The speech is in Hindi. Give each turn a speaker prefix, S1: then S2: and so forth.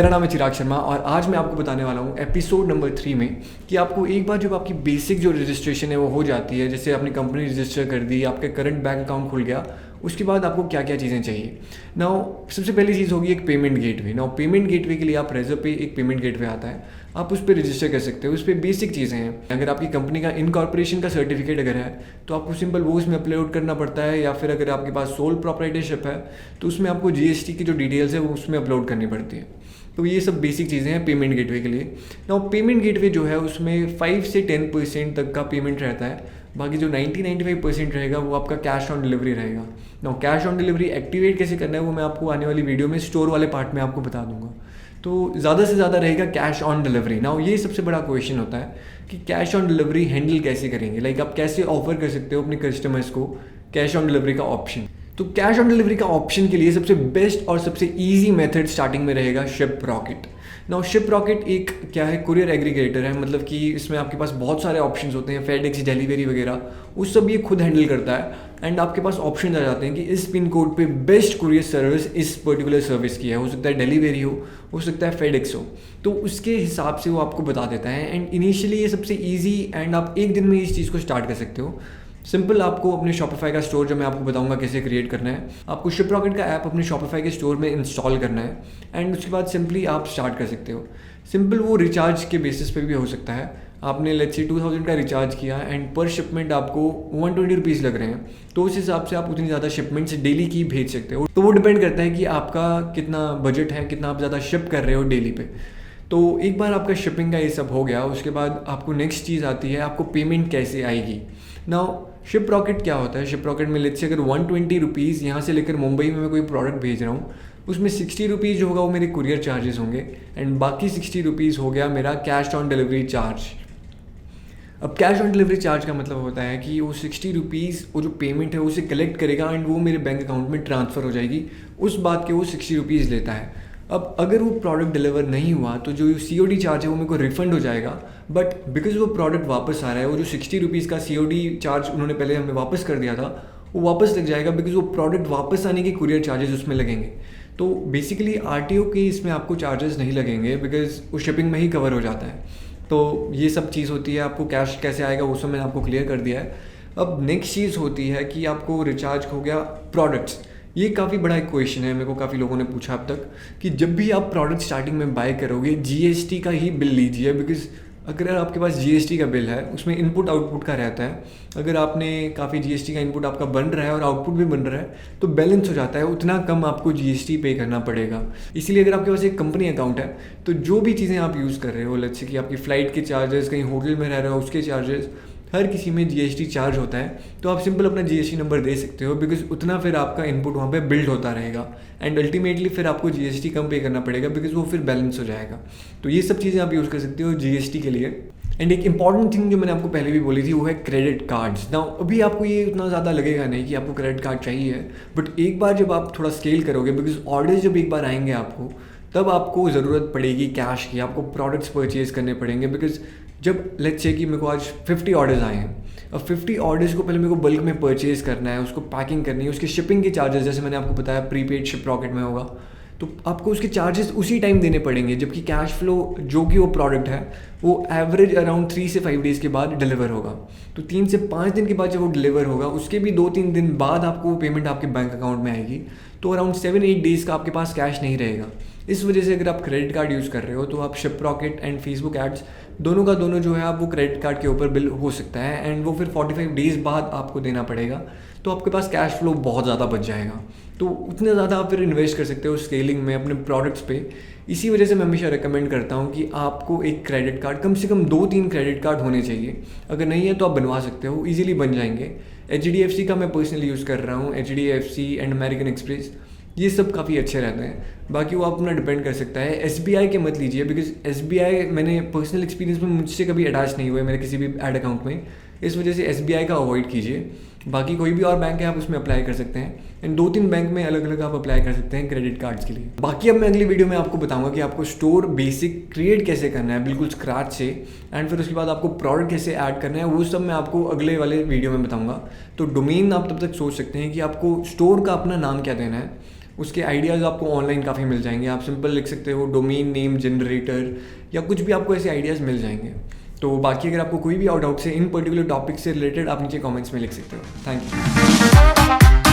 S1: मेरा नाम है चिराग शर्मा और आज मैं आपको बताने वाला हूँ एपिसोड नंबर 3 में कि आपको एक बार जब आपकी बेसिक जो रजिस्ट्रेशन है वो हो जाती है, जैसे आपने कंपनी रजिस्टर कर दी, आपके करंट बैंक अकाउंट खुल गया, उसके बाद आपको क्या क्या चीज़ें चाहिए। नाउ सबसे पहली चीज़ होगी एक payment gateway. Now payment gateway के लिए आप रेजर पे एक पेमेंट गेटवे आता है, आप उस पर रजिस्टर कर सकते हो। उस पर बेसिक चीज़ें हैं। अगर आपकी कंपनी का इनकॉर्पोरेशन का सर्टिफिकेट अगर है तो आपको सिंपल वो उसमें अपलोड करना पड़ता है, या फिर अगर आपके पास सोल प्रोप्राइटरशिप है तो उसमें आपको जीएसटी की जो डिटेल्स है वो उसमें अपलोड करनी पड़ती है। तो ये सब बेसिक चीज़ें हैं पेमेंट गेटवे के लिए। नाउ पेमेंट गेटवे जो है उसमें 5 से 10% तक का पेमेंट रहता है, बाकी जो 90-95% रहेगा वो आपका कैश ऑन डिलीवरी रहेगा। Now cash on delivery activate कैसे करना है वो मैं आपको आने वाली वीडियो में स्टोर वाले पार्ट में आपको बता दूंगा। तो ज़्यादा से ज़्यादा रहेगा कैश ऑन डिलीवरी। नाउ ये सबसे बड़ा क्वेश्चन होता है कि कैश ऑन डिलीवरी हैंडल कैसे करेंगे, लाइक आप कैसे ऑफर कर सकते हो अपने कस्टमर्स को कैश ऑन डिलीवरी का ऑप्शन। तो कैश ऑन डिलीवरी का ऑप्शन के लिए सबसे बेस्ट और सबसे ईजी मेथड स्टार्टिंग में रहेगा शिपरॉकेट। नाउ शिपरॉकेट एक क्या है, कुरियर एग्रीगेटर है, मतलब कि इसमें आपके पास बहुत सारे ऑप्शंस होते हैं, फेडेक्स, डिलीवरी वगैरह, उस सब ये खुद हैंडल करता है। एंड आपके पास ऑप्शन आ जाते हैं कि इस पिन कोड पे बेस्ट कुरियर सर्विस इस पर्टिकुलर सर्विस की है, हो सकता है डिलीवरी हो सकता है फेडेक्स हो, तो उसके हिसाब से वो आपको बता देता है। एंड इनिशियली ये सबसे ईजी एंड आप एक दिन में इस चीज़ को स्टार्ट कर सकते हो। सिंपल आपको अपने शॉपिफाई का स्टोर, जो मैं आपको बताऊंगा कैसे क्रिएट करना है, आपको शिपरॉकेट का ऐप अपने शॉपिफाई के स्टोर में इंस्टॉल करना है एंड उसके बाद सिंपली आप स्टार्ट कर सकते हो। सिंपल वो रिचार्ज के बेसिस पे भी हो सकता है। आपने लेट्स से 2000 का रिचार्ज किया एंड पर शिपमेंट आपको 120 रुपीज़ लग रहे हैं, तो उस हिसाब से आप उतनी ज़्यादा शिपमेंट्स डेली की भेज सकते हो। तो वो डिपेंड करता है कि आपका कितना बजट है, कितना आप ज़्यादा शिप कर रहे हो डेली पे। तो एक बार आपका शिपिंग का ये सब हो गया, उसके बाद आपको नेक्स्ट चीज़ आती है आपको पेमेंट कैसे आएगी। नाउ शिपरॉकेट क्या होता है, शिपरॉकेट में लेट्स से अगर 120 रुपीज़ यहाँ से लेकर मुंबई में मैं कोई प्रोडक्ट भेज रहा हूँ, उसमें 60 रुपीज़ जो होगा वो मेरे कुरियर चार्जेस होंगे एंड बाकी 60 रुपीज़ हो गया मेरा कैश ऑन डिलीवरी चार्ज। अब कैश ऑन डिलीवरी चार्ज का मतलब होता है कि वो 60 रुपीज़ वो जो पेमेंट है उसे कलेक्ट करेगा एंड वो मेरे बैंक अकाउंट में ट्रांसफ़र हो जाएगी, उस बात के वो 60 रुपीज़ लेता है। अब अगर वो प्रोडक्ट डिलीवर नहीं हुआ तो जो COD चार्ज है वो मेरे को रिफंड हो जाएगा, बट बिकॉज वो प्रोडक्ट वापस आ रहा है, वो जो 60 रुपीज़ का COD चार्ज उन्होंने पहले हमें वापस कर दिया था वो वापस लग जाएगा, बिकॉज वो प्रोडक्ट वापस आने के कुरियर चार्जेस उसमें लगेंगे। तो बेसिकली RTO के इसमें आपको चार्जेस नहीं लगेंगे, बिकॉज वो शिपिंग में ही कवर हो जाता है। तो ये सब चीज़ होती है। आपको कैश कैसे आएगा वो सब मैंने आपको क्लियर कर दिया है। अब नेक्स्ट चीज़ होती है कि आपको रिचार्ज हो गया प्रोडक्ट्स। ये काफ़ी बड़ा एक क्वेश्चन है, मेरे को काफ़ी लोगों ने पूछा अब तक कि जब भी आप प्रोडक्ट स्टार्टिंग में बाय करोगे GST का ही बिल लीजिए, बिकॉज अगर आपके पास GST का बिल है उसमें इनपुट आउटपुट का रहता है। अगर आपने काफ़ी GST का इनपुट आपका बन रहा है और आउटपुट भी बन रहा है तो बैलेंस हो जाता है, उतना कम आपको GST पे करना पड़ेगा। इसीलिए अगर आपके पास एक कंपनी अकाउंट है तो जो भी चीज़ें आप यूज़ कर रहे हो, लेट्स से कि आपकी फ़्लाइट के चार्जेस, कहीं होटल में रह रहे हो उसके चार्जेस, हर किसी में GST चार्ज होता है। तो आप सिंपल अपना GST नंबर दे सकते हो, बिकॉज उतना फिर आपका इनपुट वहाँ पे बिल्ड होता रहेगा एंड अल्टीमेटली फिर आपको GST कम पे करना पड़ेगा, बिकॉज वो फिर बैलेंस हो जाएगा। तो ये सब चीज़ें आप यूज़ कर सकते हो GST के लिए। एंड एक इंपॉर्टेंट थिंग जो मैंने आपको पहले भी बोली थी वो है क्रेडिट कार्ड्स। नाउ अभी आपको ये उतना ज़्यादा लगेगा नहीं कि आपको क्रेडिट कार्ड चाहिए, बट एक बार जब आप थोड़ा स्केल करोगे, बिकॉज ऑर्डर्स जब एक बार आएंगे आपको, तब आपको ज़रूरत पड़ेगी कैश की, आपको प्रोडक्ट्स परचेज करने पड़ेंगे। बिकॉज जब लेट्स से कि मेरे को आज 50 ऑर्डर्स आए हैं, अब 50 ऑर्डर्स को पहले मेरे को बल्क में परचेज करना है, उसको पैकिंग करनी है, उसके शिपिंग के चार्जेस जैसे मैंने आपको बताया प्रीपेड शिपरॉकेट में होगा, तो आपको उसके चार्जेस उसी टाइम देने पड़ेंगे, जबकि कैश फ्लो जो कि वो प्रोडक्ट है वो एवरेज अराउंड 3 से 5 डेज़ के बाद डिलीवर होगा। तो 3 से 5 दिन के बाद जब वो डिलीवर होगा उसके भी 2-3 दिन बाद आपको वो पेमेंट आपके बैंक अकाउंट में आएगी। तो अराउंड 7-8 डेज़ का आपके पास कैश नहीं रहेगा। इस वजह से अगर आप क्रेडिट कार्ड यूज़ कर रहे हो तो आप शिपरॉकेट एंड फेसबुक एड्स दोनों का दोनों जो है आप वो क्रेडिट कार्ड के ऊपर बिल हो सकता है एंड वो फिर 45 डेज़ बाद आपको देना पड़ेगा। तो आपके पास कैश फ्लो बहुत ज़्यादा बच जाएगा। तो उतना ज़्यादा आप फिर इन्वेस्ट कर सकते हो स्केलिंग में अपने प्रोडक्ट्स पे। इसी वजह से मैं हमेशा रिकमेंड करता हूँ कि आपको एक क्रेडिट कार्ड, कम से कम 2-3 क्रेडिट कार्ड होने चाहिए। अगर नहीं है तो आप बनवा सकते हो, ईजिली बन जाएंगे। HDFC का मैं पर्सनली यूज़ कर रहा हूँ, HDFC एंड अमेरिकन एक्सप्रेस, ये सब काफ़ी अच्छे रहते हैं। बाकी वो आप अपना डिपेंड कर सकता है। SBI के मत लीजिए, बिकॉज SBI मैंने पर्सनल एक्सपीरियंस में मुझसे कभी अटैच नहीं हुए मेरे किसी भी ऐड अकाउंट में, इस वजह से SBI का अवॉइड कीजिए। बाकी कोई भी और बैंक है आप उसमें अप्लाई कर सकते हैं एंड 2-3 बैंक में अलग अलग आप अप्लाई कर सकते हैं क्रेडिट कार्ड्स के लिए। बाकी अब मैं अगली वीडियो में आपको बताऊंगा कि आपको स्टोर बेसिक क्रिएट कैसे करना है बिल्कुल स्क्रैच से, एंड फिर उसके बाद आपको प्रोडक्ट कैसे ऐड करना है, वो सब मैं आपको अगले वाले वीडियो में बताऊंगा। तो डोमेन आप तब तक सोच सकते हैं कि आपको स्टोर का अपना नाम क्या देना है। उसके आइडियाज़ आपको ऑनलाइन काफ़ी मिल जाएंगे। आप सिंपल लिख सकते हो डोमेन नेम जनरेटर या कुछ भी, आपको ऐसे आइडियाज़ मिल जाएंगे। तो बाकी अगर आपको कोई भी डाउट्स है इन पर्टिकुलर टॉपिक से रिलेटेड, आप नीचे कमेंट्स में लिख सकते हो। Thank you.